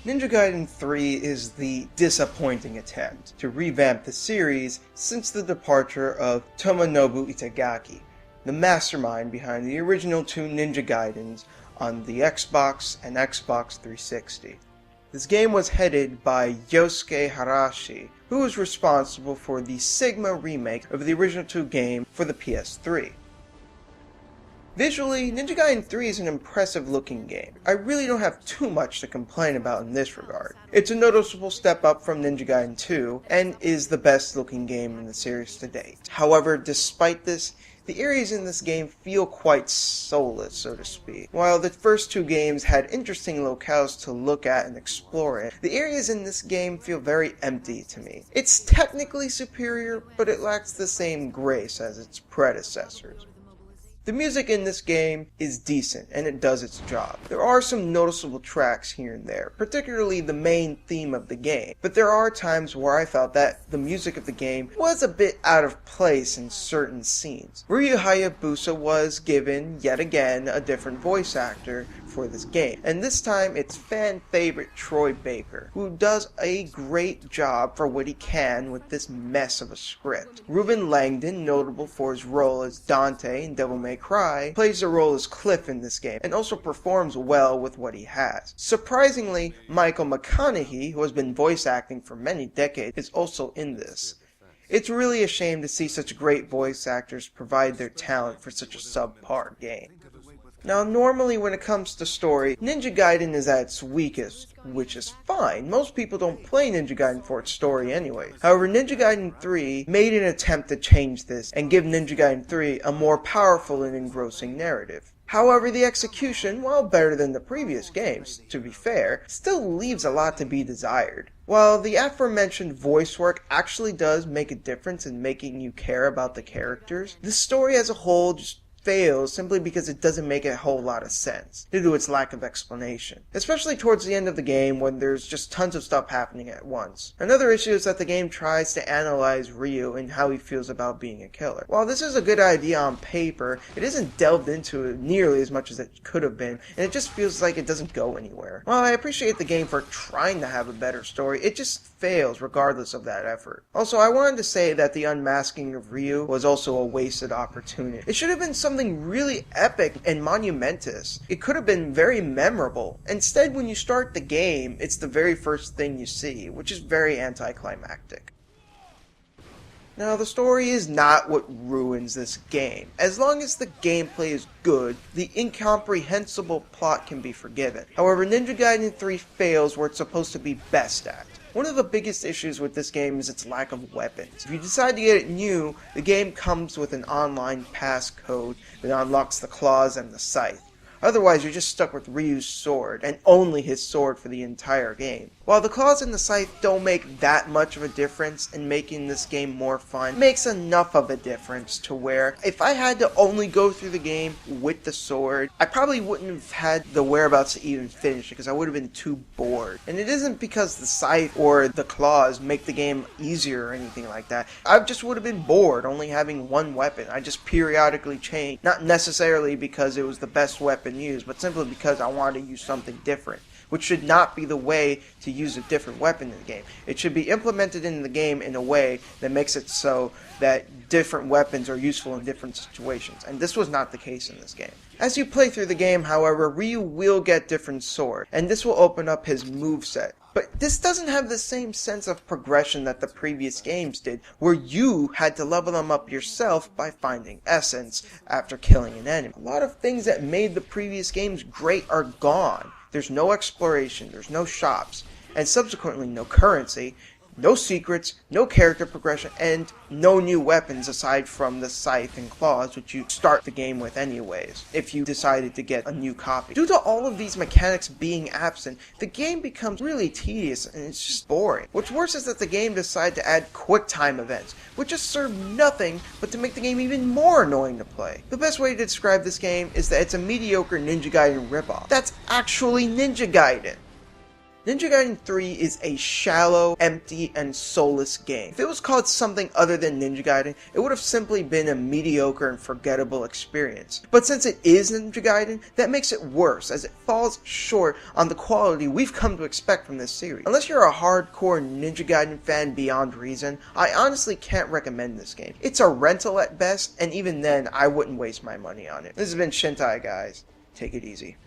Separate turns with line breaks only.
Ninja Gaiden 3 is the disappointing attempt to revamp the series since the departure of Tomonobu Itagaki, the mastermind behind the original two Ninja Gaidens on the Xbox and Xbox 360. This game was headed by Yosuke Harashi, who was responsible for the Sigma remake of the original two game for the PS3. Visually, Ninja Gaiden 3 is an impressive looking game. I really don't have too much to complain about in this regard. It's a noticeable step up from Ninja Gaiden 2, and is the best looking game in the series to date. However, despite this, the areas in this game feel quite soulless, so to speak. While the first two games had interesting locales to look at and explore in, the areas in this game feel very empty to me. It's technically superior, but it lacks the same grace as its predecessors. The music in this game is decent, and it does its job. There are some noticeable tracks here and there, particularly the main theme of the game, but there are times where I felt that the music of the game was a bit out of place in certain scenes. Ryu Hayabusa was given, yet again, a different voice actor for this game, and this time it's fan favorite Troy Baker, who does a great job for what he can with this mess of a script. Ruben Langdon, notable for his role as Dante in Devil May Cry, plays the role as Cliff in this game, and also performs well with what he has. Surprisingly, Michael McConaughey, who has been voice acting for many decades, is also in this. It's really a shame to see such great voice actors provide their talent for such a subpar game. Now, normally when it comes to story, Ninja Gaiden is at its weakest, which is fine. Most people don't play Ninja Gaiden for its story anyway. However, Ninja Gaiden 3 made an attempt to change this and give Ninja Gaiden 3 a more powerful and engrossing narrative. However, the execution, while better than the previous games, to be fair, still leaves a lot to be desired. While the aforementioned voice work actually does make a difference in making you care about the characters, the story as a whole just fails simply because it doesn't make a whole lot of sense due to its lack of explanation, especially towards the end of the game when there's just tons of stuff happening at once. Another issue is that the game tries to analyze Ryu and how he feels about being a killer. While this is a good idea on paper, it isn't delved into it nearly as much as it could have been, and it just feels like it doesn't go anywhere. While I appreciate the game for trying to have a better story, it just fails regardless of that effort. Also, I wanted to say that the unmasking of Ryu was also a wasted opportunity. It should have been something really epic and monumentous. It could have been very memorable. Instead, when you start the game, it's the very first thing you see, which is very anticlimactic. Now, the story is not what ruins this game. As long as the gameplay is good, the incomprehensible plot can be forgiven. However, Ninja Gaiden 3 fails where it's supposed to be best at. One of the biggest issues with this game is its lack of weapons. If you decide to get it new, the game comes with an online passcode that unlocks the claws and the scythe. Otherwise, you're just stuck with Ryu's sword, and only his sword for the entire game. While the claws and the scythe don't make that much of a difference in making this game more fun, it makes enough of a difference to where, if I had to only go through the game with the sword, I probably wouldn't have had the whereabouts to even finish it, because I would have been too bored. And it isn't because the scythe or the claws make the game easier or anything like that. I just would have been bored only having one weapon. I just periodically changed, not necessarily because it was the best weapon used, but simply because I wanted to use something different, which should not be the way to use a different weapon in the game. It should be implemented in the game in a way that makes it so that different weapons are useful in different situations, and this was not the case in this game. As you play through the game, however, Ryu will get different swords, and this will open up his moveset. But this doesn't have the same sense of progression that the previous games did, where you had to level them up yourself by finding essence after killing an enemy. A lot of things that made the previous games great are gone. There's no exploration, there's no shops, and subsequently no currency, no secrets, no character progression, and no new weapons aside from the scythe and claws, which you start the game with anyways, if you decided to get a new copy. Due to all of these mechanics being absent, the game becomes really tedious and it's just boring. What's worse is that the game decided to add quick time events, which just serve nothing but to make the game even more annoying to play. The best way to describe this game is that it's a mediocre Ninja Gaiden ripoff. That's actually Ninja Gaiden. Ninja Gaiden 3 is a shallow, empty, and soulless game. If it was called something other than Ninja Gaiden, it would have simply been a mediocre and forgettable experience. But since it is Ninja Gaiden, that makes it worse, as it falls short on the quality we've come to expect from this series. Unless you're a hardcore Ninja Gaiden fan beyond reason, I honestly can't recommend this game. It's a rental at best, and even then, I wouldn't waste my money on it. This has been Shintai, guys. Take it easy.